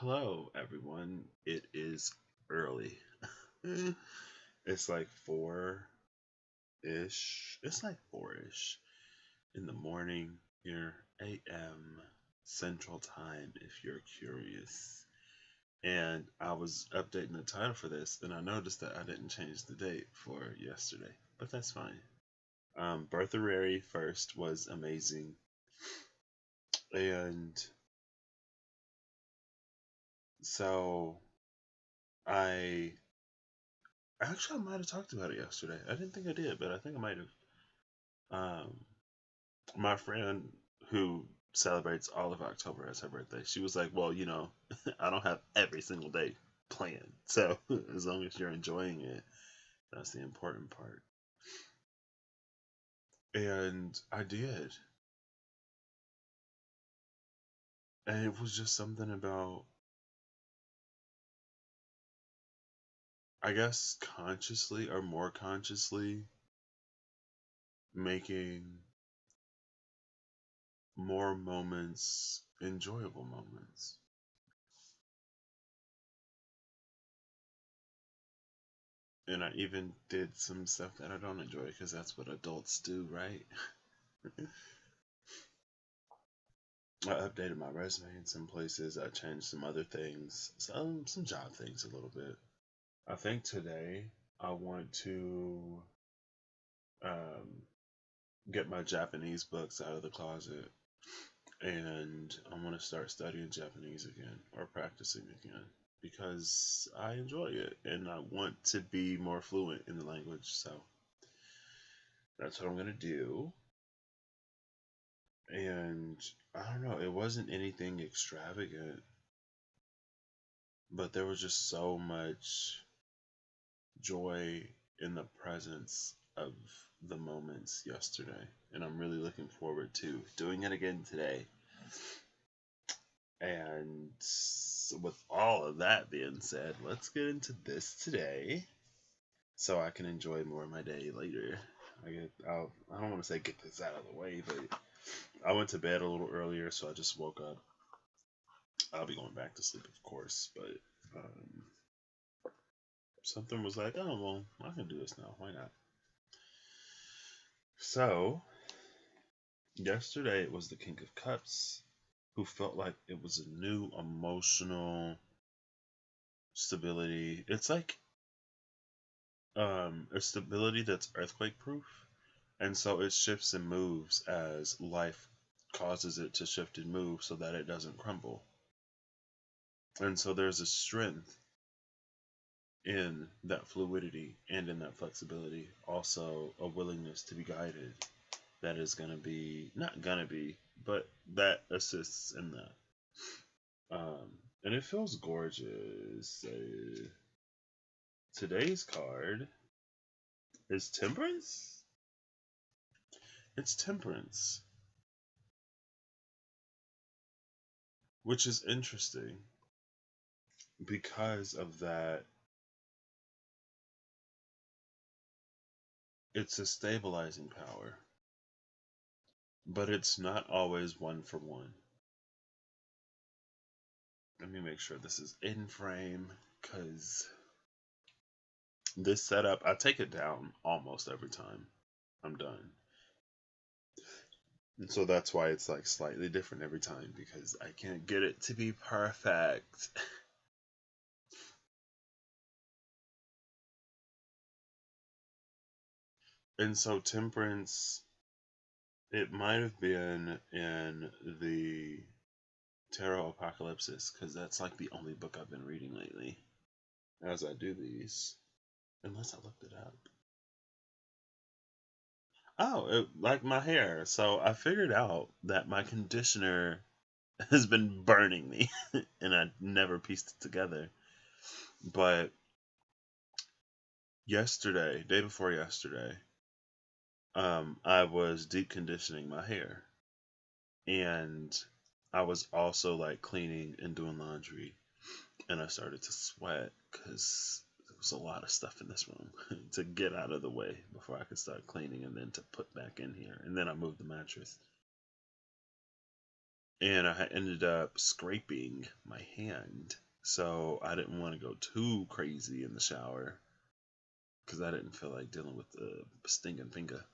Hello, everyone. It is early. It's like 4-ish. It's like 4-ish in the morning here, AM Central Time, if you're curious. And I was updating the title for this, and I noticed that I didn't change the date for yesterday, but that's fine. Birtherary first was amazing, and so I actually, I might have talked about it yesterday. I didn't think I did, but I think I might have. Um, my friend who celebrates all of October as her birthday, she was like, "Well, I don't have every single day planned, so as long as you're enjoying it, that's the important part." And I did, and it was just something about, I guess, consciously or more consciously making more moments enjoyable moments. And I even did some stuff that I don't enjoy because that's what adults do, right? I updated my resume in some places. I changed some other things, some job things a little bit. I think today I want to um, get my Japanese books out of the closet, and I want to start studying Japanese again or practicing again because I enjoy it and I want to be more fluent in the language. So that's what I'm gonna do. And I don't know, it wasn't anything extravagant, but there was just so much joy in the presence of the moments yesterday. And I'm really looking forward to doing it again today. And with all of that being said, let's get into this today so I can enjoy more of my day later. I don't want to say get this out of the way, but I went to bed a little earlier, so I just woke up. I'll be going back to sleep, of course, but um, something was like, oh, well, I can do this now. Why not? So, yesterday it was the King of Cups who felt like it was a new emotional stability. It's like a stability that's earthquake proof. And so it shifts and moves as life causes it to shift and move so that it doesn't crumble. And so there's a strength in that fluidity and in that flexibility, also a willingness to be guided that is going to be, not going to be, but that assists in that. And it feels gorgeous. Today's card is Temperance. It's Temperance, which is interesting because of that. It's a stabilizing power, but it's not always one for one. Let me make sure this is in frame because this setup, I take it down almost every time I'm done. And so that's why it's like slightly different every time because I can't get it to be perfect. And so Temperance, it might have been in the Tarot Apocalypsis because that's like the only book I've been reading lately as I do these, unless I looked it up. Oh, like my hair. So I figured out that my conditioner has been burning me, and I never pieced it together. But yesterday, day before yesterday, I was deep conditioning my hair, and I was also like cleaning and doing laundry, and I started to sweat because there was a lot of stuff in this room to get out of the way before I could start cleaning and then to put back in here. And then I moved the mattress. and I ended up scraping my hand. So I didn't want to go too crazy in the shower because I didn't feel like dealing with the stinging finger.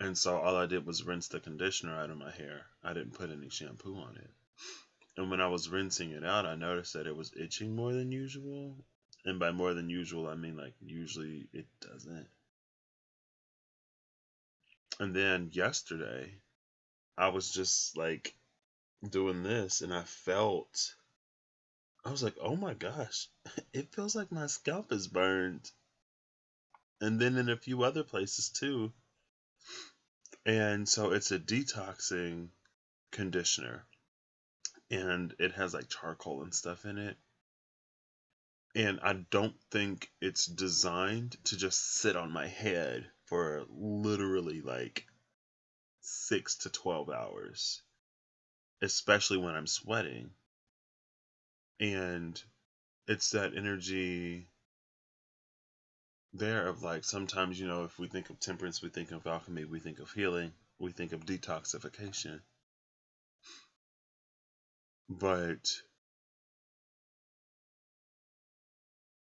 And so all I did was rinse the conditioner out of my hair. I didn't put any shampoo on it. And when I was rinsing it out, I noticed that it was itching more than usual. And by more than usual, I mean like usually it doesn't. And then yesterday, I was just like doing this and I was like, oh my gosh, it feels like my scalp is burned. And then in a few other places too. And so it's a detoxing conditioner. And it has like charcoal and stuff in it. And I don't think it's designed to just sit on my head for literally like 6 to 12 hours, especially when I'm sweating. And it's that energy there of like sometimes, if we think of temperance, we think of alchemy, we think of healing, we think of detoxification. But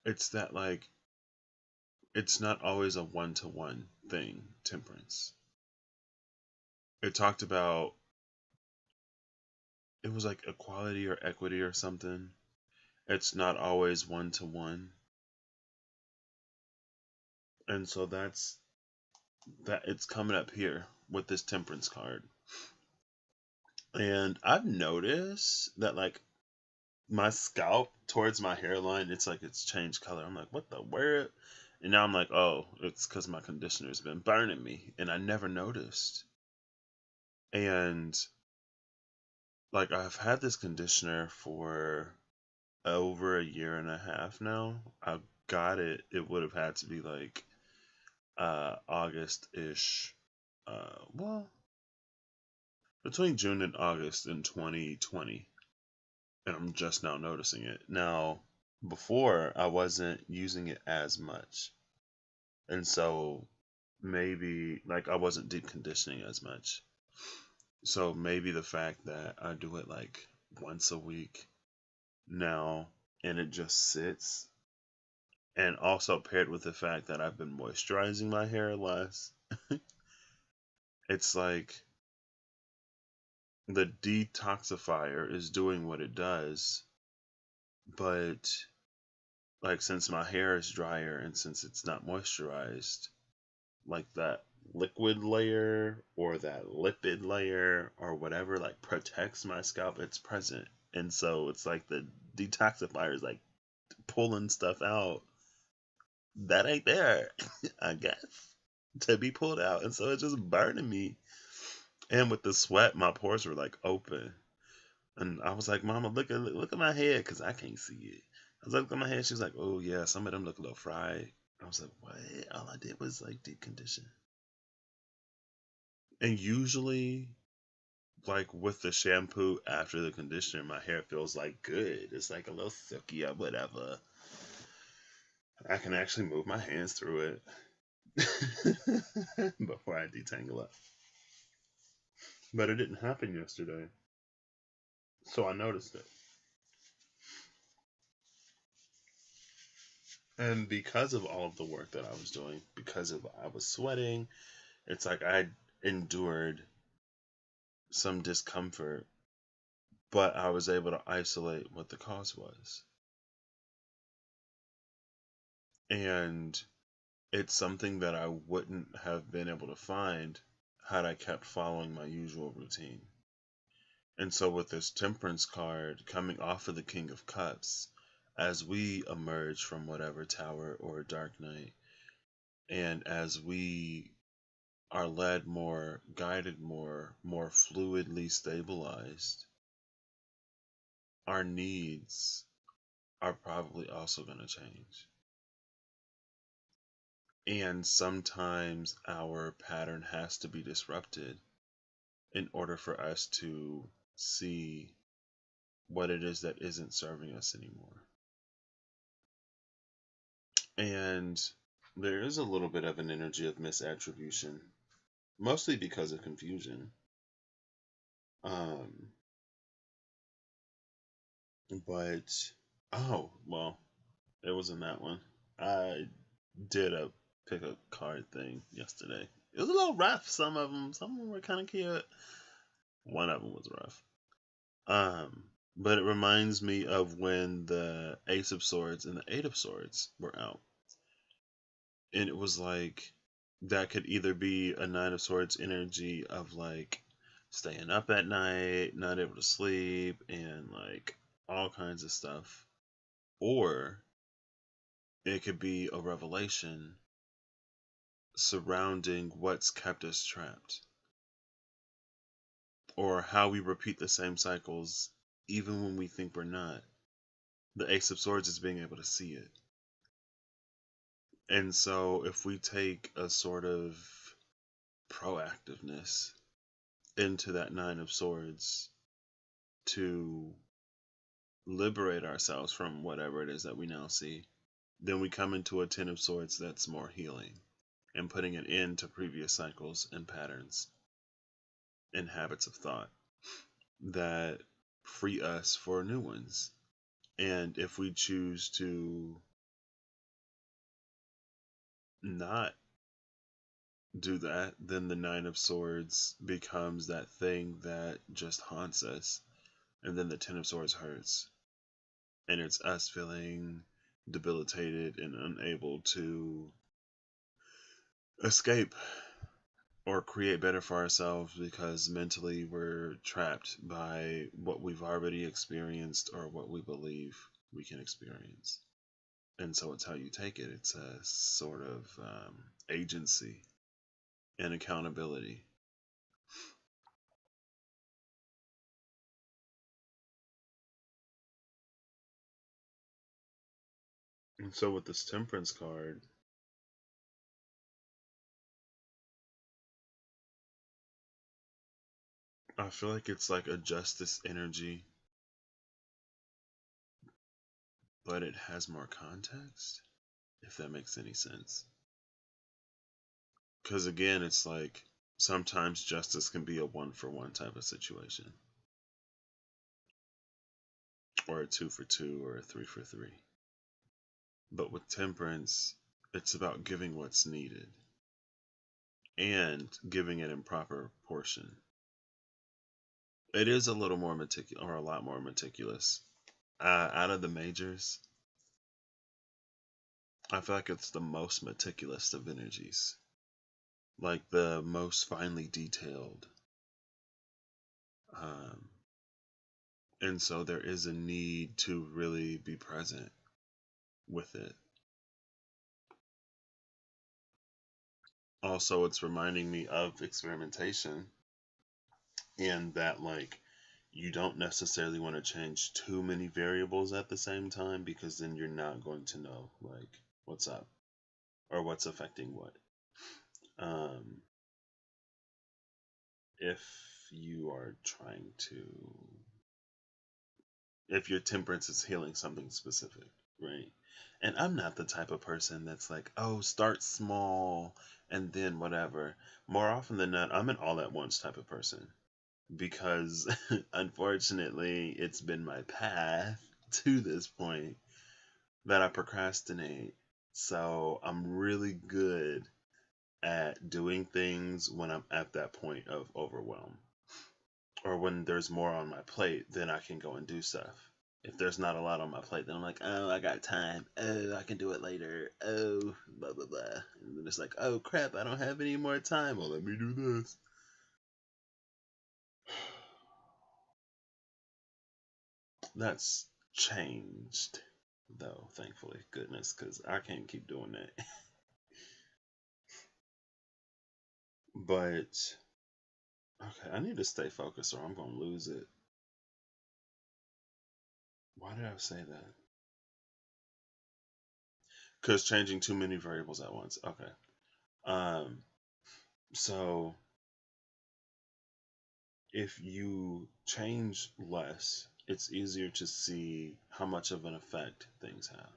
it's that like, it's not always a one-to-one thing, temperance. It talked about, it was like equality or equity or something. It's not always one-to-one. And so that's that it's coming up here with this temperance card. And I've noticed that like my scalp towards my hairline, it's like it's changed color. I'm like, what the word? And now I'm like, oh, it's because my conditioner's been burning me. And I never noticed. And like I've had this conditioner for over a year and a half now. I got it. It would have had to be like August-ish. Well, between June and August in 2020. And I'm just now noticing it. Now, before I wasn't using it as much. And so maybe like I wasn't deep conditioning as much. So maybe the fact that I do it like once a week now and it just sits, and also paired with the fact that I've been moisturizing my hair less, it's like the detoxifier is doing what it does, but like since my hair is drier and since it's not moisturized, like that liquid layer or that lipid layer or whatever like protects my scalp, it's present. And so it's like the detoxifier is like pulling stuff out that ain't there, I guess, to be pulled out. And so it's just burning me. And with the sweat, my pores were like open. And I was like, Mama, look at my head, because I can't see it. I was like, look at my head. She was like, oh yeah, some of them look a little fried. I was like, what? All I did was like deep condition. And usually, like with the shampoo after the conditioner, my hair feels like good. It's like a little silky or whatever. I can actually move my hands through it before I detangle it. But it didn't happen yesterday. So I noticed it. And because of all of the work that I was doing, because of I was sweating, it's like I endured some discomfort, but I was able to isolate what the cause was. And it's something that I wouldn't have been able to find had I kept following my usual routine. And so with this temperance card coming off of the King of Cups, as we emerge from whatever tower or dark night, and as we are led more, guided more fluidly stabilized, our needs are probably also going to change. And sometimes our pattern has to be disrupted in order for us to see what it is that isn't serving us anymore. And there is a little bit of an energy of misattribution, mostly because of confusion. Um, but oh well, it wasn't that one. I did a pick a card thing yesterday. It was a little rough. Some of them were kind of cute. One of them was rough. But it reminds me of when the Ace of Swords and the Eight of Swords were out, and it was like that could either be a Nine of Swords energy of like staying up at night, not able to sleep, and like all kinds of stuff, or it could be a revelation surrounding what's kept us trapped, or how we repeat the same cycles even when we think we're not. The Ace of Swords is being able to see it. And so, if we take a sort of proactiveness into that Nine of Swords to liberate ourselves from whatever it is that we now see, then we come into a Ten of Swords that's more healing and putting an end to previous cycles and patterns and habits of thought that free us for new ones. And if we choose to not do that, then the Nine of Swords becomes that thing that just haunts us. And then the Ten of Swords hurts. And it's us feeling debilitated and unable to escape or create better for ourselves because mentally we're trapped by what we've already experienced or what we believe we can experience. And so it's how you take it. It's a sort of agency and accountability. And so with this Temperance card, I feel like it's like a justice energy, but it has more context, if that makes any sense. Because again, it's like sometimes justice can be a one for one type of situation, or a two for two, or a three for three. But with Temperance, it's about giving what's needed and giving it in proper portion. It is a little more meticulous, or a lot more meticulous. Out of the majors, I feel like it's the most meticulous of energies, like the most finely detailed. Um, and so there is a need to really be present with it. Also, it's reminding me of experimentation, in that, like, you don't necessarily want to change too many variables at the same time because then you're not going to know, like, what's up or what's affecting what. Um, if you are trying to, if your temperance is healing something specific, right? And I'm not the type of person that's like, oh, start small and then whatever. More often than not, I'm an all at once type of person because unfortunately it's been my path to this point that I procrastinate. So I'm really good at doing things when I'm at that point of overwhelm, or when there's more on my plate, then I can go and do stuff. If there's not a lot on my plate, then I'm like, oh, I got time. Oh, I can do it later. Oh, blah, blah, blah. And then it's like, oh, crap, I don't have any more time. Well, let me do this. That's changed, though, thankfully. Goodness, because I can't keep doing that. But, okay, I need to stay focused or I'm going to lose it. Why did I say that? Because changing too many variables at once. Okay. Um, so if you change less, it's easier to see how much of an effect things have.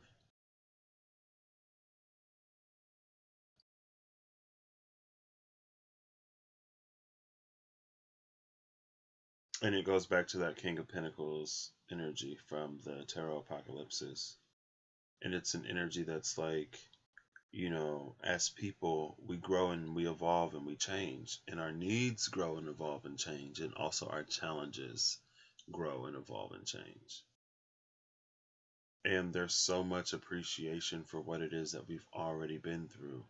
And it goes back to that King of Pentacles energy from the Tarot Apocalypses. And it's an energy that's like, as people, we grow and we evolve and we change. And our needs grow and evolve and change. And also our challenges grow and evolve and change. And there's so much appreciation for what it is that we've already been through.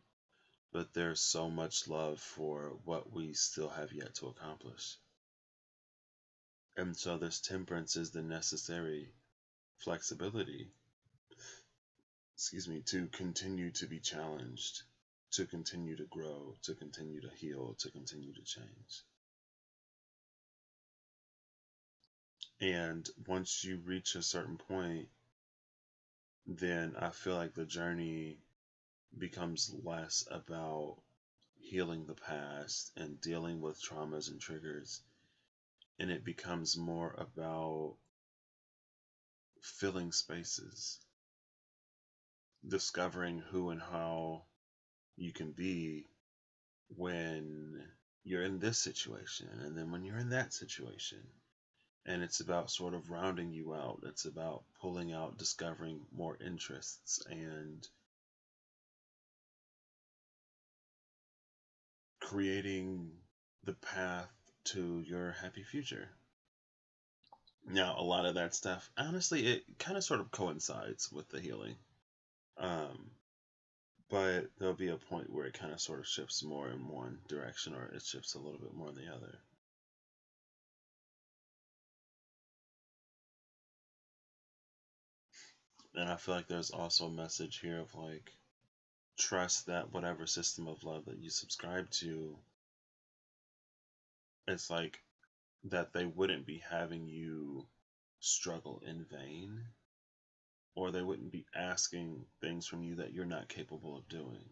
But there's so much love for what we still have yet to accomplish. And so this temperance is the necessary flexibility, to continue to be challenged, to continue to grow, to continue to heal, to continue to change. And once you reach a certain point, then I feel like the journey becomes less about healing the past and dealing with traumas and triggers, and it becomes more about filling spaces, discovering who and how you can be when you're in this situation and then when you're in that situation. And it's about sort of rounding you out. It's about pulling out, discovering more interests, and creating the path to your happy future. Now, a lot of that stuff, honestly, it kind of sort of coincides with the healing. But there'll be a point where it kind of sort of shifts more in one direction, or it shifts a little bit more in the other. And I feel like there's also a message here of like, trust that whatever system of love that you subscribe to, it's like that they wouldn't be having you struggle in vain, or they wouldn't be asking things from you that you're not capable of doing.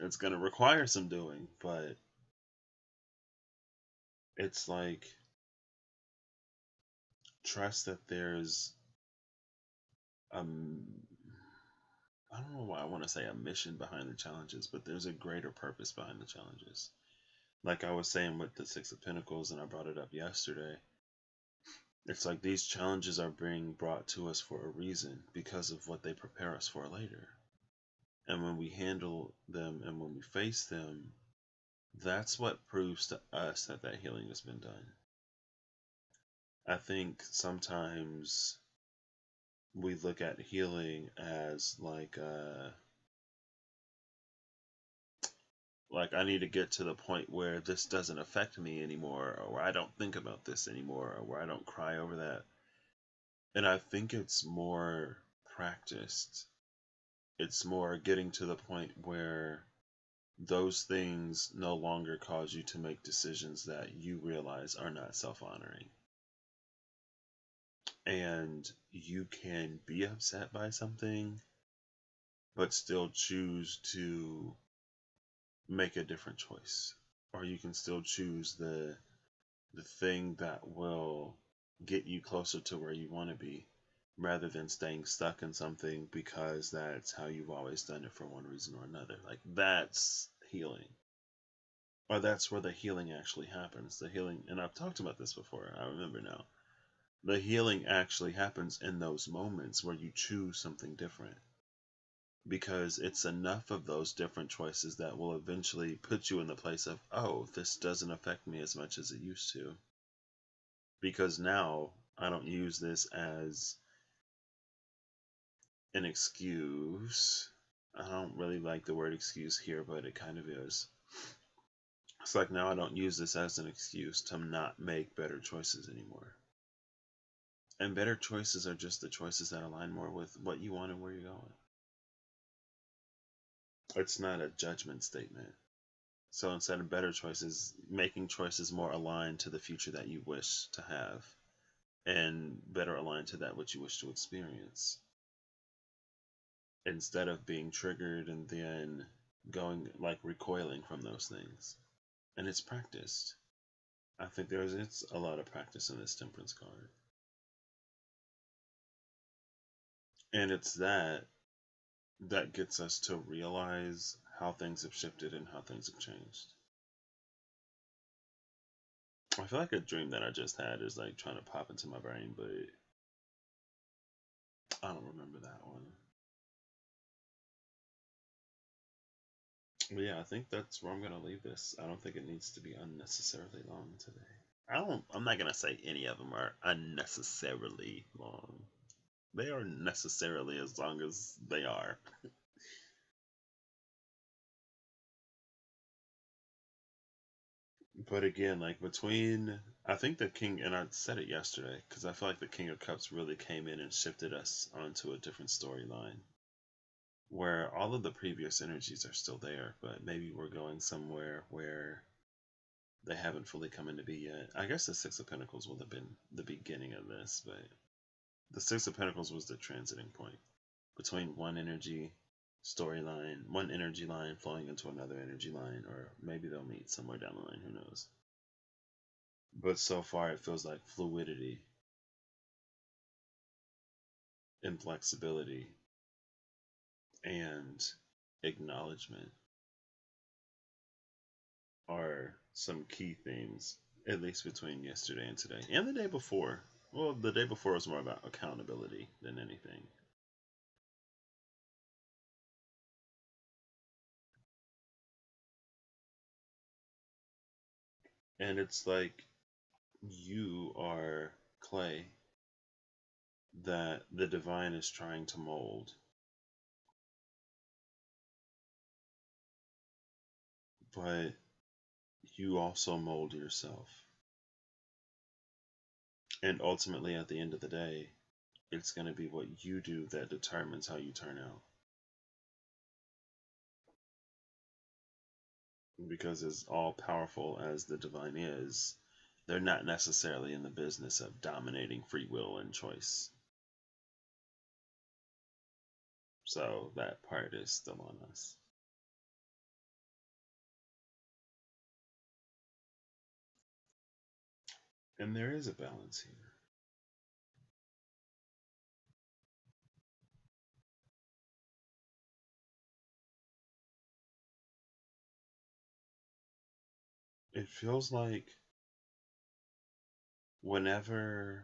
It's going to require some doing, but it's like, trust that there's I don't know why I want to say a mission behind the challenges, but there's a greater purpose behind the challenges. Like I was saying with the Six of Pentacles, and I brought it up yesterday, it's like these challenges are being brought to us for a reason because of what they prepare us for later. And when we handle them and when we face them, that's what proves to us that that healing has been done. I think sometimes we look at healing as like I need to get to the point where this doesn't affect me anymore, or where I don't think about this anymore, or where I don't cry over that. And I think it's more practiced. It's more getting to the point where those things no longer cause you to make decisions that you realize are not self-honoring. And you can be upset by something, but still choose to make a different choice. Or you can still choose the thing that will get you closer to where you want to be, rather than staying stuck in something because that's how you've always done it for one reason or another. Like, that's healing. Or that's where the healing actually happens. The healing, and I've talked about this before, I remember now. The healing actually happens in those moments where you choose something different. Because it's enough of those different choices that will eventually put you in the place of, oh, this doesn't affect me as much as it used to. Because now I don't use this as an excuse. I don't really like the word excuse here, but it kind of is. It's like now I don't use this as an excuse to not make better choices anymore. And better choices are just the choices that align more with what you want and where you're going. It's not a judgment statement. So instead of better choices, making choices more aligned to the future that you wish to have, and better aligned to that which you wish to experience. Instead of being triggered and then going, like, recoiling from those things. And it's practiced. I think it's a lot of practice in this Temperance card. And it's that gets us to realize how things have shifted and how things have changed. I feel like a dream that I just had is like trying to pop into my brain, but I don't remember that one. But yeah, I think that's where I'm gonna leave this. I don't think it needs to be unnecessarily long today. I'm not gonna say any of them are unnecessarily long. They are necessarily as long as they are. But again, like between, I think the King, and I said it yesterday, because I feel like the King of Cups really came in and shifted us onto a different storyline where all of the previous energies are still there, but maybe we're going somewhere where they haven't fully come into be yet. I guess the Six of Pentacles would have been the beginning of this, but the Six of Pentacles was the transiting point between one energy storyline, one energy line flowing into another energy line, or maybe they'll meet somewhere down the line, who knows. But so far it feels like fluidity, inflexibility, and acknowledgement are some key themes, at least between yesterday and today, and the day before. Well, the day before was more about accountability than anything. And it's like you are clay that the divine is trying to mold, but you also mold yourself. And ultimately, at the end of the day, it's going to be what you do that determines how you turn out. Because as all powerful as the divine is, they're not necessarily in the business of dominating free will and choice. So that part is still on us. And there is a balance here. It feels like whenever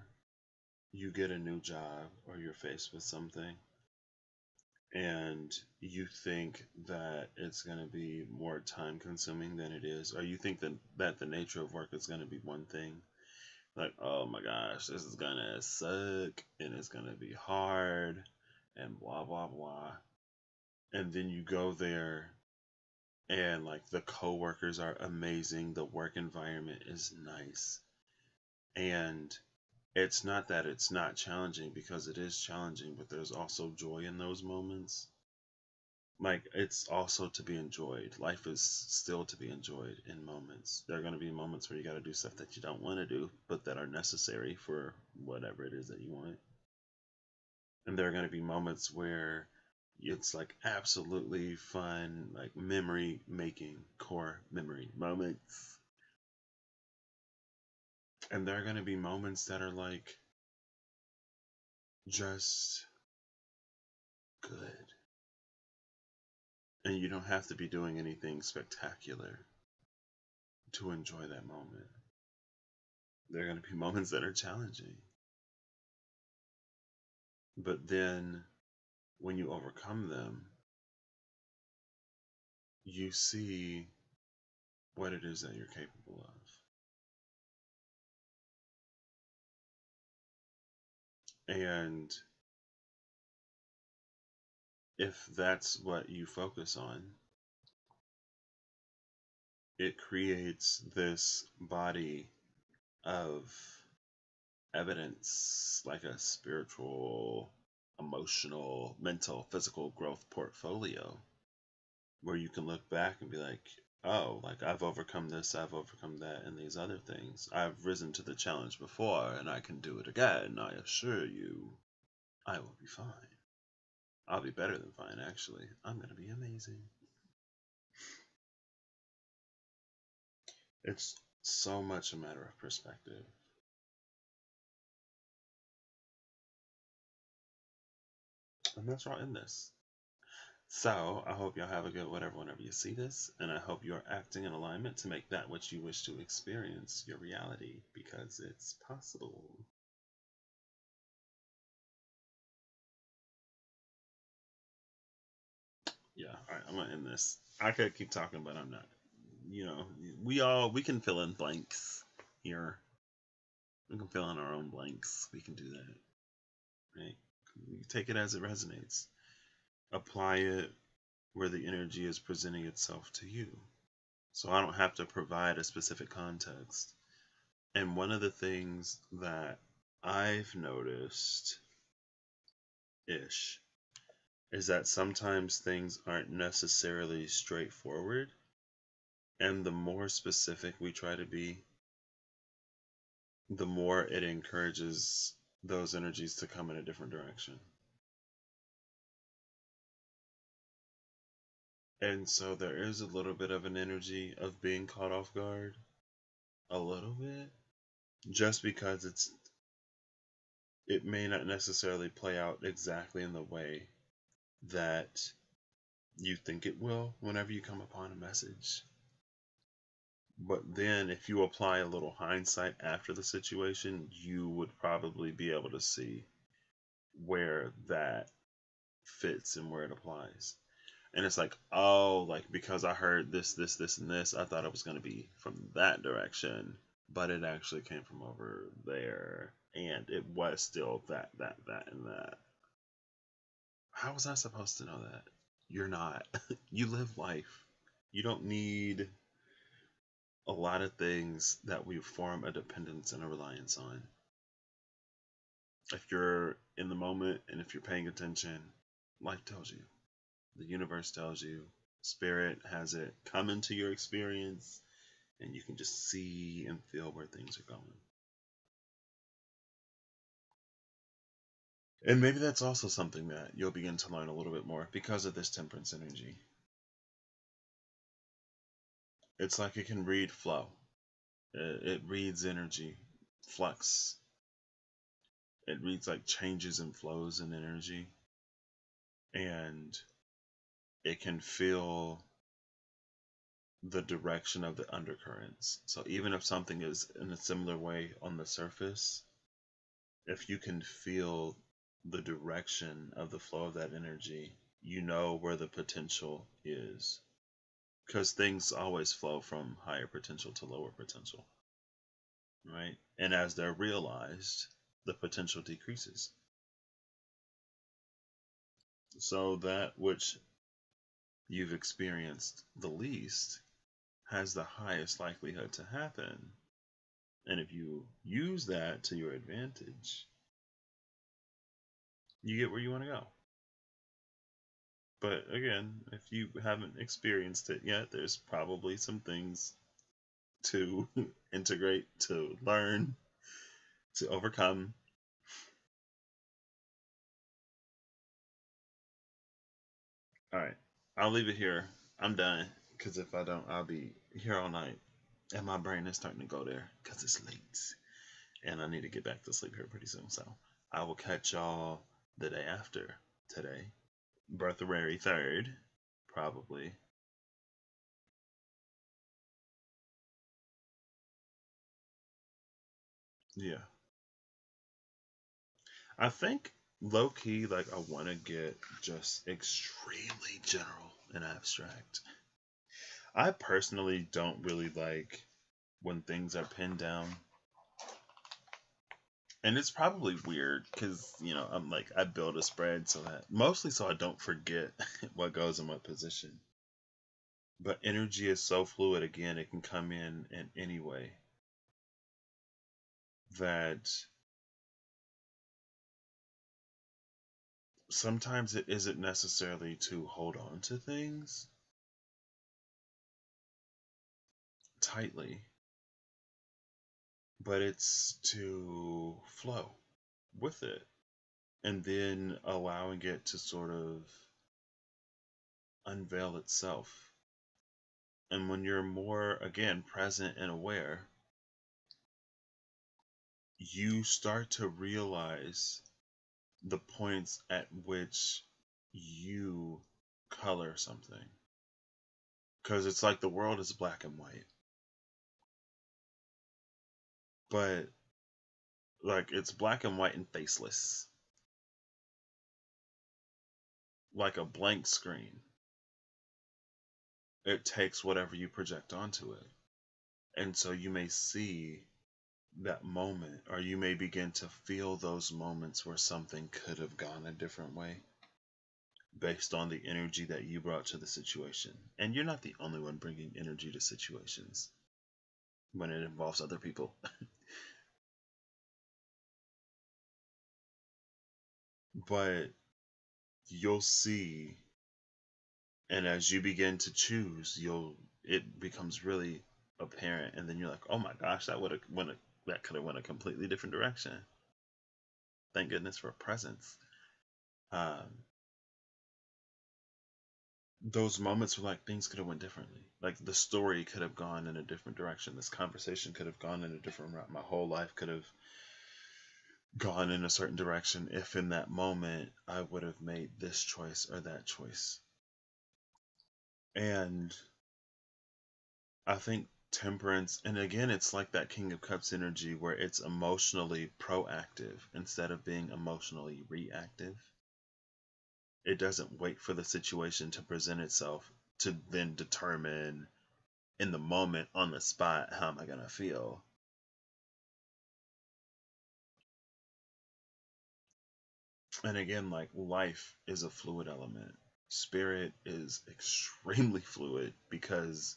you get a new job or you're faced with something and you think that it's going to be more time consuming than it is, or you think that the nature of work is going to be one thing, like, oh my gosh, this is going to suck and it's going to be hard and blah, blah, blah. And then you go there and like the coworkers are amazing, the work environment is nice. And it's not that it's not challenging, because it is challenging, but there's also joy in those moments. Like, it's also to be enjoyed. Life is still to be enjoyed in moments. There are going to be moments where you got to do stuff that you don't want to do, but that are necessary for whatever it is that you want. And there are going to be moments where it's like absolutely fun, like memory making, core memory moments. And there are going to be moments that are like just good. And you don't have to be doing anything spectacular to enjoy that moment. There are going to be moments that are challenging. But then when you overcome them, you see what it is that you're capable of. And if that's what you focus on, it creates this body of evidence, like a spiritual, emotional, mental, physical growth portfolio, where you can look back and be like, oh, like I've overcome this, I've overcome that, and these other things. I've risen to the challenge before, and I can do it again. I assure you, I will be fine. I'll be better than fine, actually. I'm going to be amazing. It's so much a matter of perspective. And that's where I'll end this. So, I hope y'all have a good whatever whenever you see this, and I hope you're acting in alignment to make that which you wish to experience your reality, because it's possible. Yeah, alright, I'm gonna end this. I could keep talking, but I'm not. You know, we can fill in blanks here. We can fill in our own blanks. We can do that, right? You take it as it resonates. Apply it where the energy is presenting itself to you. So I don't have to provide a specific context. And one of the things that I've noticed ish is that sometimes things aren't necessarily straightforward. And the more specific we try to be, the more it encourages those energies to come in a different direction. And so there is a little bit of an energy of being caught off guard, a little bit, just because it may not necessarily play out exactly in the way that you think it will whenever you come upon a message. But then if you apply a little hindsight after the situation, you would probably be able to see where that fits and where it applies. And it's like, oh, like because I heard this, and this, I thought it was going to be from that direction, but it actually came from over there, and it was still that, and that. How was I supposed to know that? You're not. You live life. You don't need a lot of things that we form a dependence and a reliance on. If you're in the moment and if you're paying attention, life tells you. The universe tells you. Spirit has it come into your experience, and you can just see and feel where things are going. And maybe that's also something that you'll begin to learn a little bit more because of this temperance energy. It's like it can read flow. It reads energy, flux. It reads like changes and flows in energy. And it can feel the direction of the undercurrents. So even if something is in a similar way on the surface, if you can feel the direction of the flow of that energy, you know where the potential is. Because things always flow from higher potential to lower potential, right? And as they're realized, the potential decreases. So that which you've experienced the least has the highest likelihood to happen. And if you use that to your advantage, you get where you want to go. But again, if you haven't experienced it yet, there's probably some things to integrate, to learn, to overcome. All right, I'll leave it here. I'm done because if I don't, I'll be here all night, and my brain is starting to go there because it's late, and I need to get back to sleep here pretty soon. So I will catch y'all the day after today, Birthday 3rd, probably. Yeah, I think low key, like I want to get just extremely general and abstract. I personally don't really like when things are pinned down. And it's probably weird because, I'm like, I build a spread so that mostly so I don't forget what goes in what position. But energy is so fluid, again, it can come in any way that sometimes it isn't necessarily to hold on to things tightly, but it's to flow with it and then allowing it to sort of unveil itself. And when you're more, again, present and aware, you start to realize the points at which you color something. Because it's like the world is black and white. But, like, it's black and white and faceless. Like a blank screen. It takes whatever you project onto it. And so you may see that moment, or you may begin to feel those moments where something could have gone a different way based on the energy that you brought to the situation. And you're not the only one bringing energy to situations when it involves other people. But you'll see, and as you begin to choose, it becomes really apparent, and then you're like, oh my gosh, that could have went a completely different direction. Thank goodness for presence. um, those moments were like things could have went differently. Like the story could have gone in a different direction. This conversation could have gone in a different route. My whole life could have gone in a certain direction if in that moment I would have made this choice or that choice. And I think temperance, and again, it's like that King of Cups energy where it's emotionally proactive instead of being emotionally reactive. It doesn't wait for the situation to present itself to then determine in the moment, on the spot, how am I going to feel. And again, like life is a fluid element. Spirit is extremely fluid because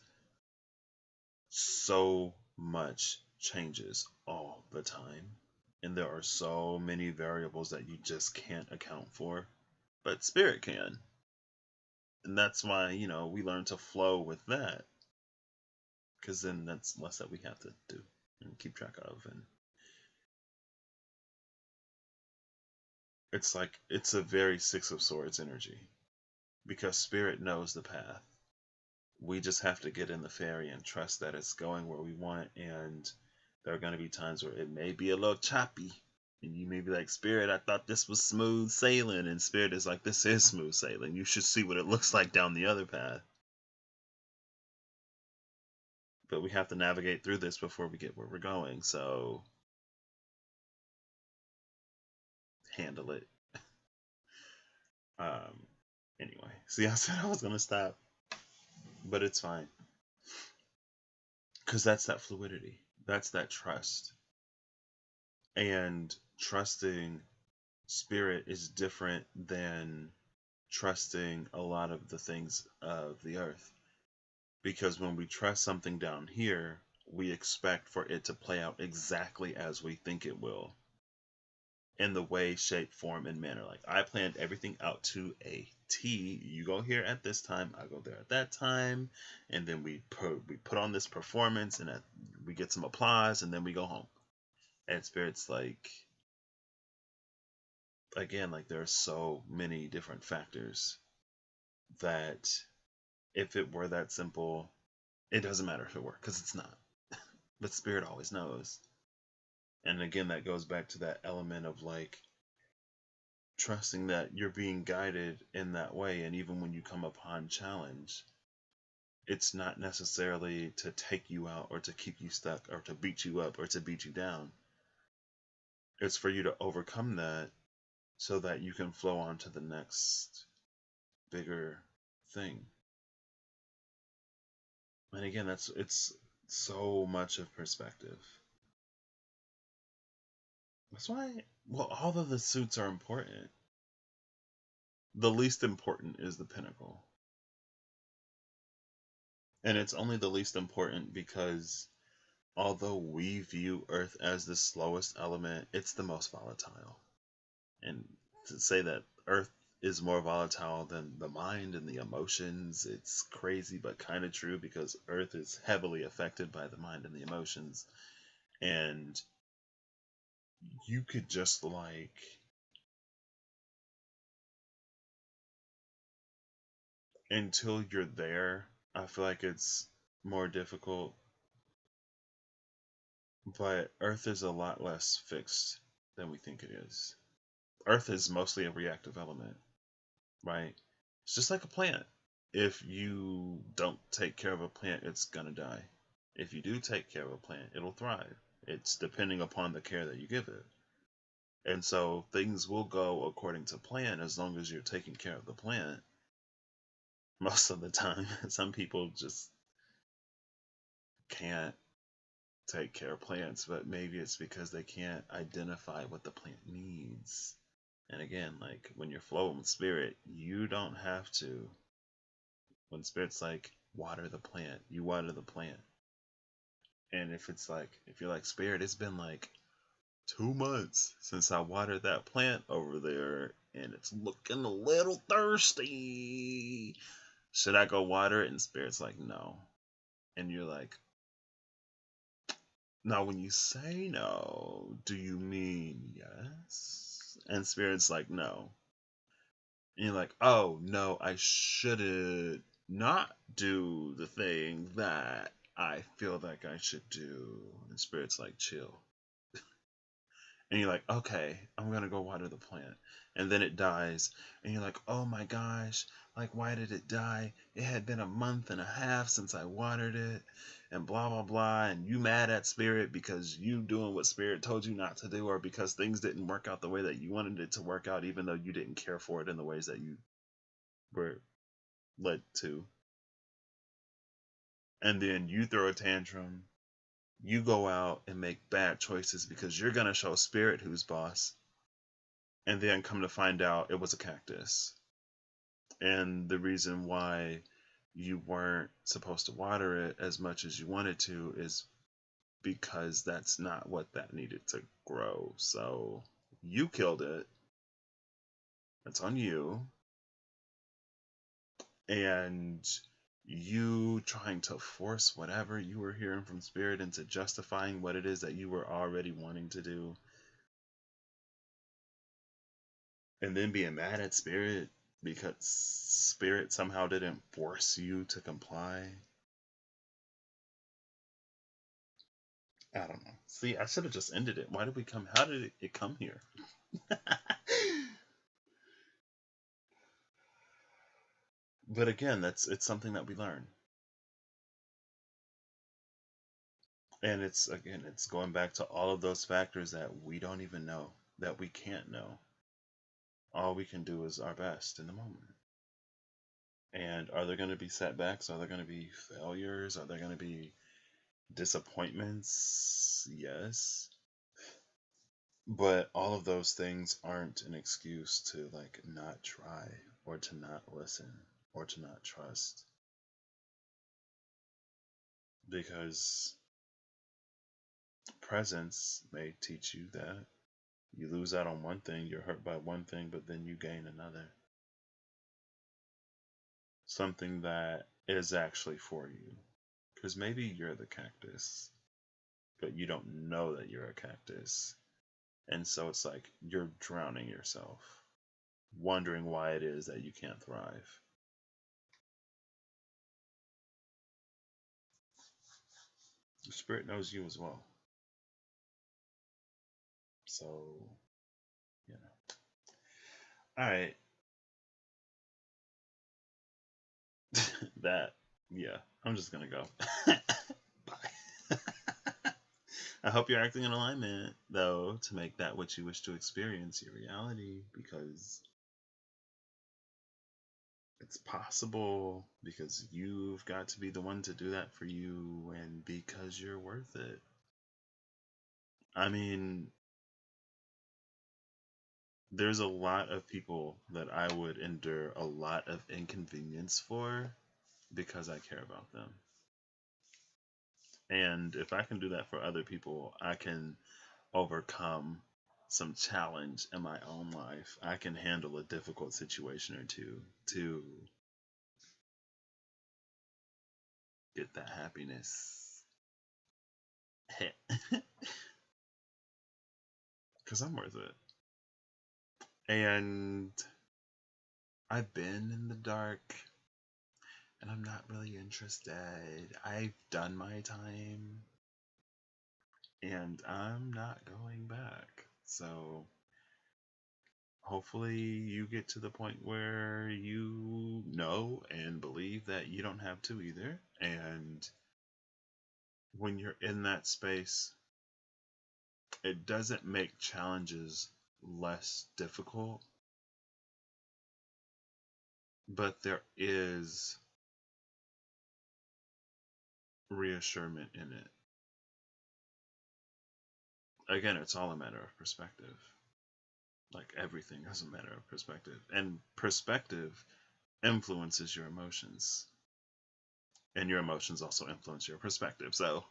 so much changes all the time. And there are so many variables that you just can't account for. But spirit can. And that's why, we learn to flow with that. Because then that's less that we have to do and keep track of. And it's like, it's a very Six of Swords energy. Because spirit knows the path. We just have to get in the ferry and trust that it's going where we want. And there are going to be times where it may be a little choppy. And you may be like, Spirit, I thought this was smooth sailing. And Spirit is like, this is smooth sailing. You should see what it looks like down the other path. But we have to navigate through this before we get where we're going. So handle it. Um, anyway, see, I said I was going to stop. But it's fine. Because that's that fluidity. That's that trust. And trusting spirit is different than trusting a lot of the things of the earth. Because when we trust something down here, we expect for it to play out exactly as we think it will. In the way, shape, form, and manner. Like I planned everything out to a T. You go here at this time, I go there at that time, and then we put on this performance, and we get some applause, and then we go home. And Spirit's like, again, like there are so many different factors that if it were that simple, it doesn't matter if it were, because it's not. But Spirit always knows. And again, that goes back to that element of like trusting that you're being guided in that way. And even when you come upon challenge, it's not necessarily to take you out or to keep you stuck or to beat you up or to beat you down. It's for you to overcome that so that you can flow on to the next bigger thing. And again, it's so much of perspective. That's why, well, all of the suits are important. The least important is the pinnacle. And it's only the least important because although we view Earth as the slowest element, it's the most volatile. And to say that Earth is more volatile than the mind and the emotions, it's crazy but kind of true because Earth is heavily affected by the mind and the emotions. And you could just like until you're there, I feel like it's more difficult. But Earth is a lot less fixed than we think it is. Earth is mostly a reactive element, right? It's just like a plant. If you don't take care of a plant, it's gonna die. If you do take care of a plant, it'll thrive. It's depending upon the care that you give it. And so things will go according to plan as long as you're taking care of the plant. Most of the time, some people just can't take care of plants, but maybe it's because they can't identify what the plant needs. And again, like when you're flowing with spirit, you don't have to. When spirit's like, water the plant, you water the plant. And if it's like, if you're like, spirit, it's been like 2 months since I watered that plant over there and it's looking a little thirsty. Should I go water it? And spirit's like, no. And you're like, now when you say no, do you mean yes? And spirit's like, no. And you're like, oh no, I shouldn't not do the thing that I feel like I should do. And spirit's like, chill. And you're like, okay, I'm gonna go water the plant. And then it dies. And you're like, oh my gosh, like why did it die? It had been a month and a half since I watered it, and blah blah blah. And you mad at spirit because you doing what spirit told you not to do, or because things didn't work out the way that you wanted it to work out, even though you didn't care for it in the ways that you were led to. And then you throw a tantrum. You go out and make bad choices because you're gonna show spirit who's boss. And then come to find out it was a cactus. And the reason why you weren't supposed to water it as much as you wanted to is because that's not what that needed to grow. So you killed it. That's on you. And you trying to force whatever you were hearing from spirit into justifying what it is that you were already wanting to do. And then being mad at spirit because spirit somehow didn't force you to comply. I don't know. See, I should have just ended it. Why did we come? How did it come here? But again, it's something that we learn. And it's going back to all of those factors that we don't even know, that we can't know. All we can do is our best in the moment. And are there going to be setbacks? Are there going to be failures? Are there going to be disappointments? Yes. But all of those things aren't an excuse to like not try or to not listen or to not trust. Because presence may teach you that you lose out on one thing, you're hurt by one thing, but then you gain another. Something that is actually for you. Because maybe you're the cactus, but you don't know that you're a cactus. And so it's like you're drowning yourself, wondering why it is that you can't thrive. The spirit knows you as well. So, you know. All right. That, yeah, I'm just going to go. Bye. I hope you're acting in alignment, though, to make that what you wish to experience your reality, because it's possible, because you've got to be the one to do that for you, and because you're worth it. I mean, there's a lot of people that I would endure a lot of inconvenience for because I care about them. And if I can do that for other people, I can overcome some challenge in my own life. I can handle a difficult situation or two to get that happiness. Because I'm worth it. And I've been in the dark and I'm not really interested. I've done my time and I'm not going back. So hopefully you get to the point where you know and believe that you don't have to either. And when you're in that space, it doesn't make challenges less difficult, but there is reassurance in it. Again, it's all a matter of perspective. Like everything is a matter of perspective. And perspective influences your emotions. And your emotions also influence your perspective. So